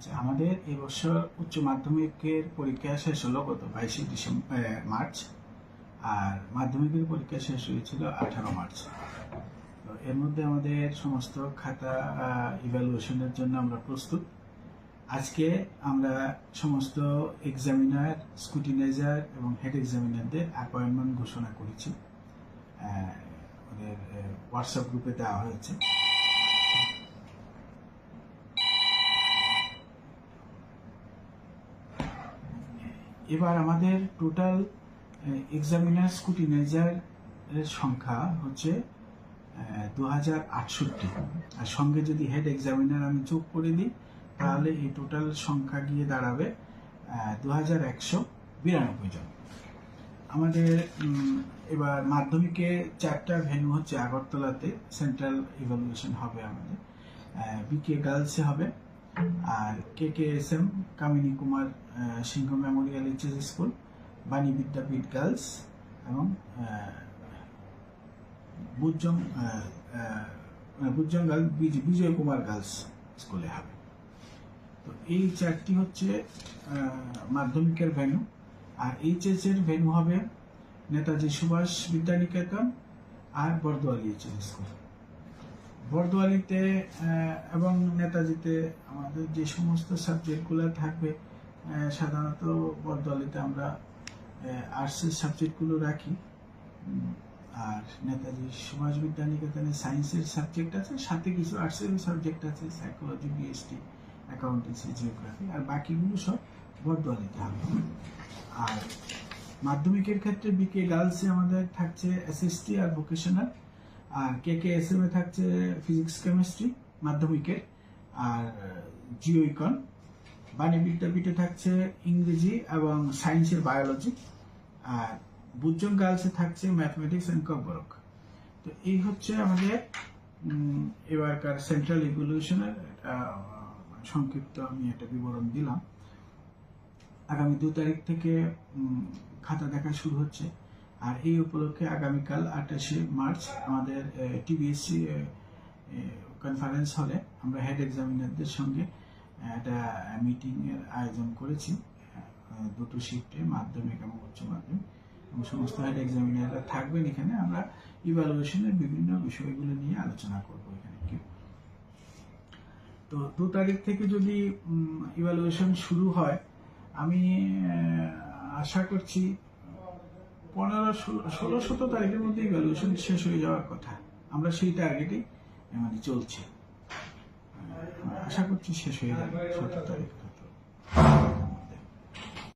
আচ্ছা, আমাদের এবছর উচ্চ মাধ্যমিকের পরীক্ষা শেষ হলো গত 22 মার্চ, আর মাধ্যমিকের পরীক্ষা শেষ হয়েছিল 18 মার্চ। তো এর মধ্যে আমাদের সমস্ত খাতা ইভ্যালুয়েশনের জন্য আমরা প্রস্তুত। আজকে আমরা সমস্ত এক্সামিনার, স্কুটিনাইজার এবং হেড এক্সামিনারদের অ্যাপয়েন্টমেন্ট ঘোষণা করেছি। ওদের হোয়াটসঅ্যাপ গ্রুপে দেওয়া হয়েছে। এবার আমাদের টোটাল এক্সামিনার, স্কুটিনাইজার এর সংখ্যা হচ্ছে 2068, আর সঙ্গে যদি হেড এক্সামিনার আমি যোগ করে দিই তাহলে এই টোটাল সংখ্যা গিয়ে দাঁড়াবে 2192 জন। আমাদের এবার মাধ্যমিকে 4টা ভেন্যু হচ্ছে। আগরতলাতে সেন্ট্রাল ইভ্যালুয়েশন হবে আমাদের, বিকে গার্লসে হবে, আর KKSM কামিনী কুমার সিংহ মেমোরিয়াল এইচএস স্কুল, বাণী বিদ্যাপীঠ গার্লস এবং বুজ্জং গার্লস বিজয় কুমার গার্লস স্কুলে হবে। তো এই 4টি হচ্ছে মাধ্যমিকের ভেন্যু। আর এইচএস এর ভেন্যু হবে নেতাজি সুভাষ বিদ্যানিকেতন আর বরদোয়ালি এইচএস স্কুল। বরদোয়ালিতে এবং নেতাজিতে আমাদের যে সমস্ত সাবজেক্টগুলো থাকবে, সাধারণত বরদোয়ালিতে আমরা আর্টসের সাবজেক্টগুলো রাখি, আর নেতাজি সুভাষ বিদ্যানিকেতনে সায়েন্সের সাবজেক্ট আছে, সাথে কিছু আর্টসের সাবজেক্ট আছে, সাইকোলজি, বিএসটি, অ্যাকাউন্টেন্সি, জিওগ্রাফি, আর বাকিগুলো সব বরদোয়ালিতে হবে। আর মাধ্যমিকের ক্ষেত্রে বিকে গার্লসে আমাদের থাকছে এসএসটি আর ভোকেশনাল, আর KKSM এ থাকছে ফিজিক্স, কেমিস্ট্রি মাধ্যমিকের, আর জিও ইকন। বাণী বিদ্যাপীঠে থাকছে ইংরেজি এবং সায়েন্সের বায়োলজি, আর বুজ্জং গার্লসে থাকছে ম্যাথমেটিক্স অ্যান্ড কম্পোরক। তো এই হচ্ছে আমাদের এবারকার সেন্ট্রাল ইভ্যালুয়েশনের সংক্ষিপ্ত আমি একটা বিবরণ দিলাম। আগামী 2 তারিখ থেকে খাতা দেখা শুরু হচ্ছে, আর এই উপলক্ষে আগামীকাল 28 মার্চ আমাদের TBSC কনফারেন্স হলে আমরা হেড এক্সামিনারদের সঙ্গে একটা মিটিং এর আয়োজন করেছি। 2টো শিফটে, মাধ্যমিক এবং উচ্চ মাধ্যমিক, এবং সমস্ত হেড এক্সামিনাররা থাকবেন এখানে। আমরা ইভ্যালুয়েশনের বিভিন্ন বিষয়গুলো নিয়ে আলোচনা করব এখানে। তো 2 তারিখ থেকে যদি ইভ্যালুয়েশন শুরু হয়, আমি আশা করছি 15-16-17 তারিখের মধ্যে ইভ্যালুয়েশন শেষ হয়ে যাওয়ার কথা। আমরা সেই টার্গেটেই চলছি। আশা করছি শেষ হয়ে যাবে 17 তারিখ।